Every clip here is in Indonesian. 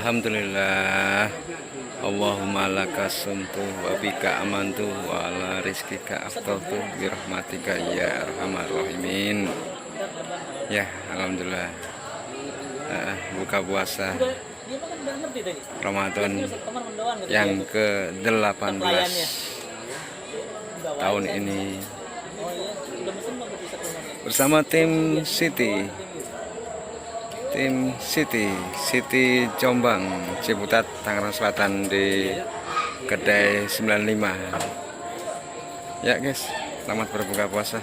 Alhamdulillah. Allahumma laka sumtu wa bika amantu wa ala rizkika aftaltu birahmatika ya arhamar rahimin. Ya, alhamdulillah. Buka puasa Ramadan yang ke-18 tahun ini bersama tim City Jombang, Ciputat, Tangerang Selatan di kedai 95. Ya guys, selamat berbuka puasa.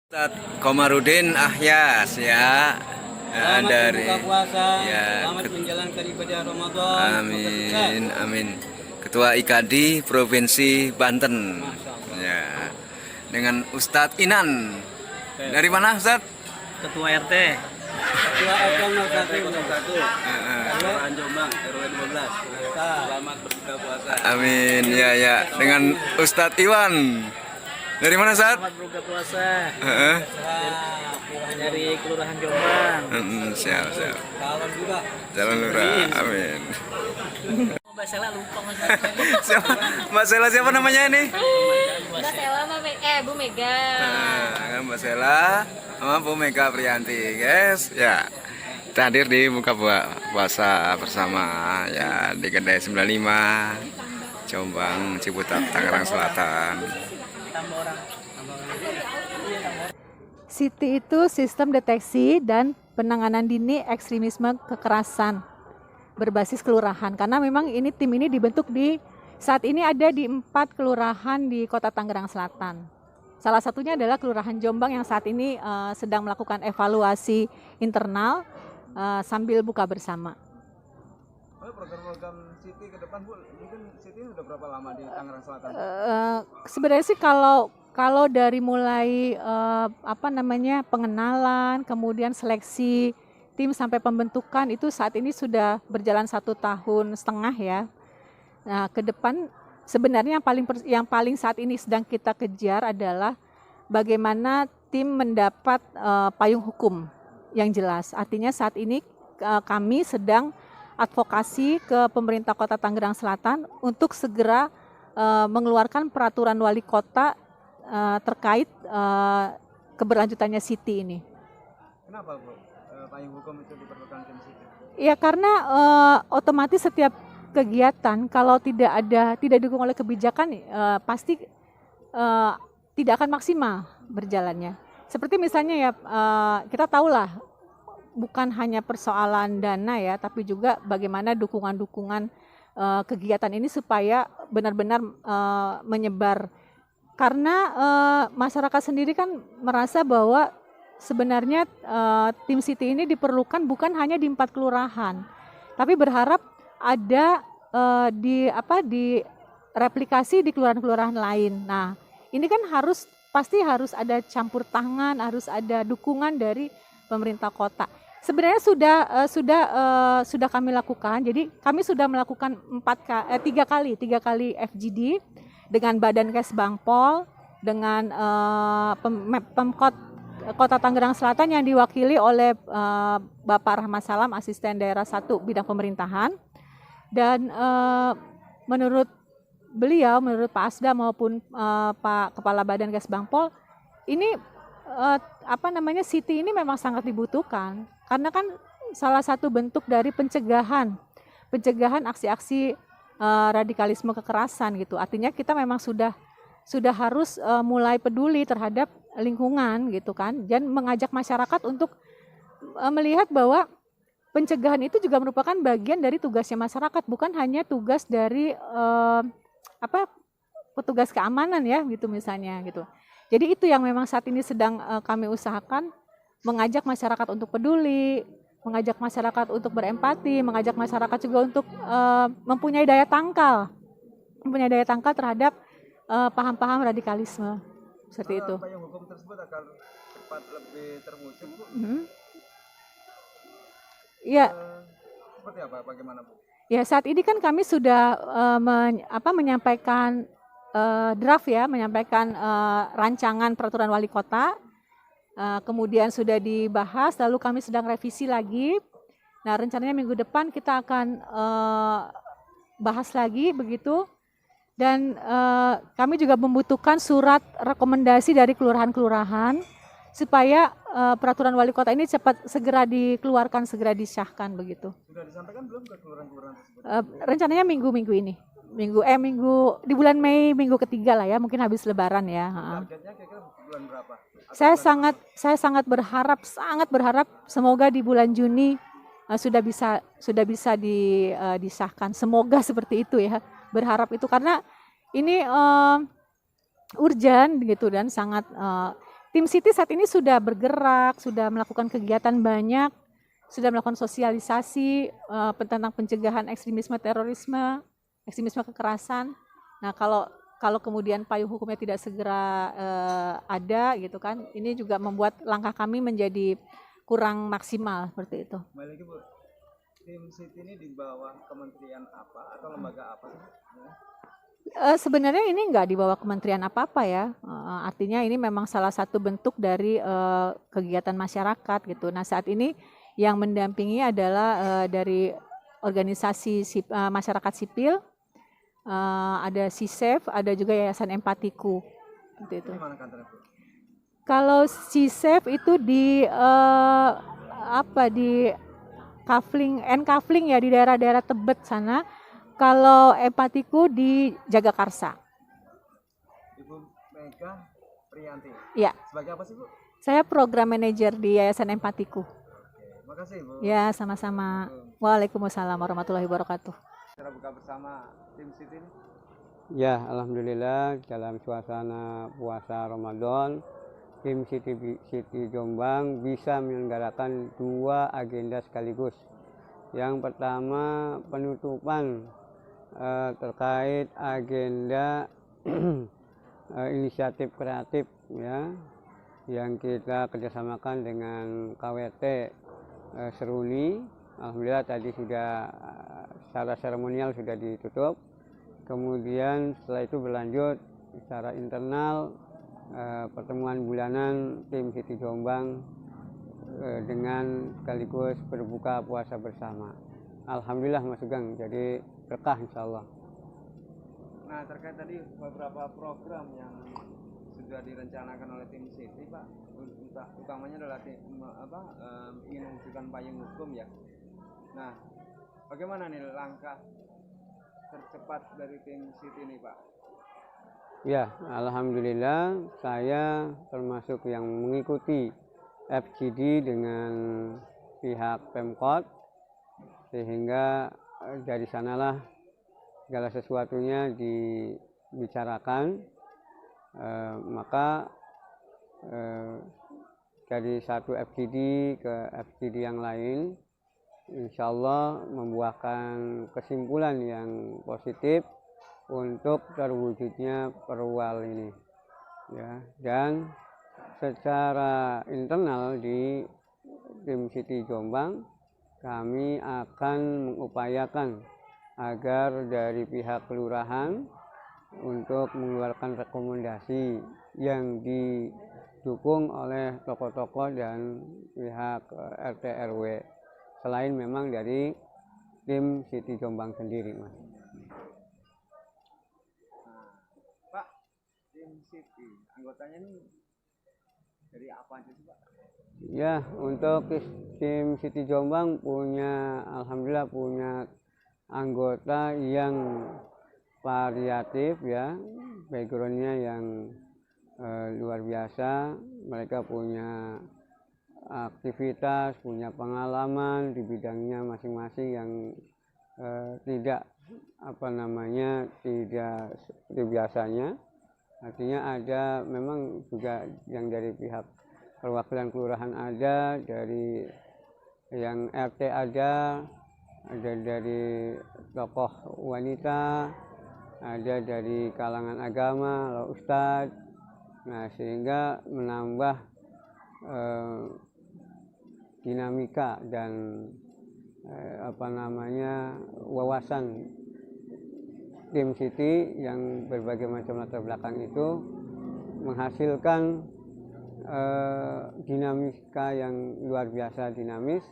Ustaz Komarudin Ahyas ya. Selamat Dari berbuka puasa, ya, selamat menjalankan ibadah Ramadan. Amin. Ketua IKADI Provinsi Banten. Ya. Dengan Ustadz Inan. Dari mana Ustadz? Ketua RT. Ketua RT 01. Kelurahan Jombang, RW 12. Selamat berbuka puasa. Amin. Ya. Dengan Ustadz Iwan. Dari mana Ustadz? Selamat berbuka puasa. Dari Kelurahan Jombang. Siap. Jalan Lurah. Amin. Mbak Sela lupa Mas. Mbak Sela siapa namanya ini? Mbak Sela sama Bu Mega. Mbak Sela sama Bu Mega Priyanti, guys. Ya, kita hadir di buka puasa bersama ya di kedai 95 Jombang, Ciputat, Tangerang Selatan. City itu sistem deteksi dan penanganan dini ekstremisme kekerasan berbasis kelurahan. Karena memang tim ini dibentuk saat ini ada di 4 kelurahan di Kota Tangerang Selatan. Salah satunya adalah Kelurahan Jombang yang saat ini sedang melakukan evaluasi internal sambil buka bersama. Program-program City ke depan Bu, mungkin City udah berapa lama di Tangerang Selatan? Sebenarnya sih kalau dari mulai pengenalan, kemudian seleksi tim sampai pembentukan itu saat ini sudah berjalan 1,5 tahun ya. Nah, ke depan sebenarnya yang paling saat ini sedang kita kejar adalah bagaimana tim mendapat payung hukum yang jelas. Artinya saat ini kami sedang advokasi ke pemerintah Kota Tangerang Selatan untuk segera mengeluarkan peraturan wali kota terkait keberlanjutannya City ini. Kenapa Bu? Payung hukum itu diperlukan tim City? Ya karena otomatis setiap kegiatan kalau tidak didukung oleh kebijakan pasti tidak akan maksimal berjalannya. Seperti misalnya ya kita tahulah bukan hanya persoalan dana ya, tapi juga bagaimana dukungan kegiatan ini supaya benar-benar menyebar. Karena masyarakat sendiri kan merasa bahwa sebenarnya tim City ini diperlukan bukan hanya di 4 kelurahan, tapi berharap ada di replikasi di kelurahan-kelurahan lain. Nah, ini kan pasti harus ada campur tangan, harus ada dukungan dari pemerintah kota. Sebenarnya sudah kami lakukan. Jadi kami sudah melakukan 3 kali FGD dengan Badan-Kes Bangpol, dengan Pemkot Kota Tangerang Selatan yang diwakili oleh Bapak Rahmat Salam, Asisten Daerah 1 Bidang Pemerintahan. Dan menurut Pak Asda maupun Pak Kepala Badan-Kes Bangpol, ini City ini memang sangat dibutuhkan. Karena kan salah satu bentuk dari pencegahan aksi-aksi radikalisme kekerasan gitu. Artinya kita memang sudah harus mulai peduli terhadap lingkungan gitu kan, dan mengajak masyarakat untuk melihat bahwa pencegahan itu juga merupakan bagian dari tugasnya masyarakat, bukan hanya tugas dari petugas keamanan ya gitu misalnya gitu. Jadi itu yang memang saat ini sedang kami usahakan, mengajak masyarakat untuk peduli, mengajak masyarakat untuk berempati, mengajak masyarakat juga untuk mempunyai daya tangkal terhadap paham-paham radikalisme seperti itu. Payung hukum tersebut akan cepat lebih terwujud Bu? Ya. Seperti apa? Bagaimana Bu? Ya saat ini kan kami sudah menyampaikan draft ya, menyampaikan rancangan peraturan wali kota, kemudian sudah dibahas, lalu kami sedang revisi lagi. Nah, rencananya minggu depan kita akan bahas lagi begitu. Dan kami juga membutuhkan surat rekomendasi dari kelurahan-kelurahan supaya peraturan wali kota ini cepat segera dikeluarkan, segera disahkan begitu. Sudah disampaikan belum ke kelurahan-kelurahan tersebut? Rencananya minggu ini. Minggu di bulan Mei, minggu ketiga lah ya, mungkin habis Lebaran ya. Targetnya kira-kira bulan berapa? Saya sangat berharap semoga di bulan Juni sudah bisa disahkan. Semoga seperti itu ya. Berharap itu karena ini urgent gitu dan sangat Tim City saat ini sudah bergerak, sudah melakukan kegiatan banyak, sudah melakukan sosialisasi tentang pencegahan ekstremisme terorisme, ekstremisme kekerasan. Nah, kalau kemudian payung hukumnya tidak segera ada gitu kan, ini juga membuat langkah kami menjadi kurang maksimal seperti itu. Kembali lagi Bu, Tim City ini di bawah kementerian apa atau lembaga apa sih? Sebenarnya ini nggak di bawah kementerian apa-apa ya, artinya ini memang salah satu bentuk dari kegiatan masyarakat gitu. Nah, saat ini yang mendampingi adalah dari organisasi masyarakat sipil, ada CISEF, ada juga Yayasan Empatiku gitu. Di mana kantornya Bu? Kalau CISEF itu di Kafling ya, di daerah-daerah Tebet sana. Kalau Empatiku di Jagakarsa. Ibu Mega Priyanti. Iya. Sebagai apa sih Bu? Saya program manajer di Yayasan Empatiku. Oke, makasih Bu. Ya, sama-sama. Waalaikumsalam warahmatullahi wabarakatuh. Cara buka bersama Tim City ini. Ya, alhamdulillah dalam suasana puasa Ramadan, Tim City Jombang bisa menyelenggarakan 2 agenda sekaligus. Yang pertama, penutupan terkait agenda inisiatif kreatif ya, yang kita kerjasamakan dengan KWT Seruni. Alhamdulillah tadi sudah secara seremonial sudah ditutup. Kemudian setelah itu berlanjut secara internal pertemuan bulanan Tim City Jombang dengan sekaligus berbuka puasa bersama. Alhamdulillah Mas Sugeng, jadi berkah insya Allah. Nah, terkait tadi beberapa program yang sudah direncanakan oleh Tim City Pak, utamanya adalah ingin mewujudkan payung hukum ya. Nah, bagaimana nih langkah tercepat dari Tim City ini Pak? Ya, alhamdulillah saya termasuk yang mengikuti FGD dengan pihak Pemkot, sehingga dari sanalah segala sesuatunya dibicarakan. Maka dari satu FGD ke FGD yang lain, insya Allah membuahkan kesimpulan yang positif untuk terwujudnya perwal ini ya. Dan secara internal di Tim City Jombang kami akan mengupayakan agar dari pihak kelurahan untuk mengeluarkan rekomendasi yang didukung oleh tokoh-tokoh dan pihak RT RW, selain memang dari Tim City Jombang sendiri Mas. Pak, Tim City anggotanya ini dari apa aja sih Pak? Ya, untuk Tim City Jombang alhamdulillah punya anggota yang variatif ya, backgroundnya yang luar biasa. Mereka punya aktivitas, punya pengalaman di bidangnya masing-masing yang tidak seperti biasanya. Artinya ada memang juga yang dari pihak perwakilan kelurahan, ada dari yang RT, ada dari tokoh wanita, ada dari kalangan agama, ustadz. Nah, sehingga menambah dinamika dan wawasan Tim City yang berbagai macam latar belakang itu menghasilkan dinamika yang luar biasa dinamis,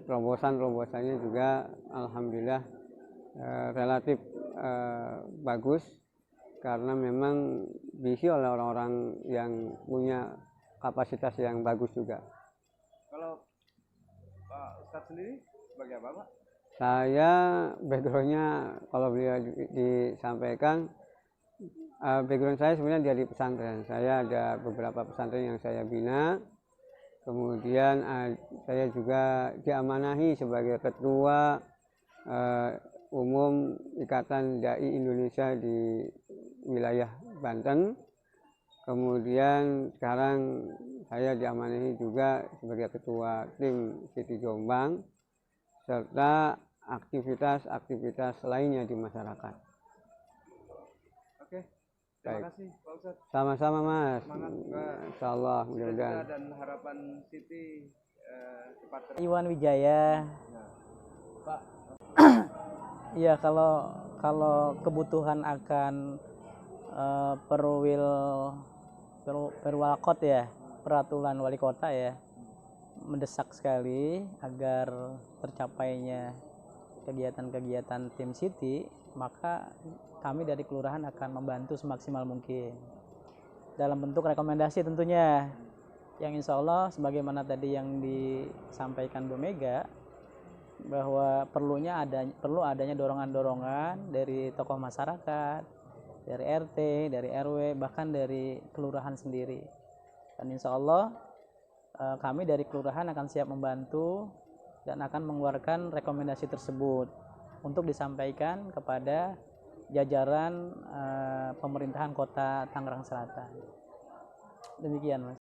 terobosannya juga alhamdulillah relatif bagus, karena memang diisi oleh orang-orang yang punya kapasitas yang bagus juga. Kalau Pak Ustadz sendiri sebagai apa Pak? Saya backgroundnya kalau beliau disampaikan, background saya sebenarnya dari pesantren. Saya ada beberapa pesantren yang saya bina. Kemudian saya juga diamanahi sebagai ketua umum Ikatan Dai Indonesia di wilayah Banten. Kemudian sekarang saya diamanahi juga sebagai ketua tim Siti Jombang, serta aktivitas-aktivitas lainnya di masyarakat. Oke, terima Baik. kasih Pak Ustadz. Sama-sama Mas. Semangat juga. Insya Allah Cita-cita mudah-mudahan. dan harapan Siti cepat Iwan Wijaya. Nah, Pak, Iya, kalau kebutuhan akan perwalkot ya, peraturan wali kota ya, mendesak sekali agar tercapainya kegiatan-kegiatan tim Siti, maka kami dari kelurahan akan membantu semaksimal mungkin dalam bentuk rekomendasi tentunya, yang insya Allah sebagaimana tadi yang disampaikan Bu Mega, bahwa perlu adanya dorongan-dorongan dari tokoh masyarakat, dari RT, dari RW, bahkan dari kelurahan sendiri. Dan insya Allah kami dari kelurahan akan siap membantu dan akan mengeluarkan rekomendasi tersebut untuk disampaikan kepada jajaran pemerintahan Kota Tangerang Selatan. Demikian Mas.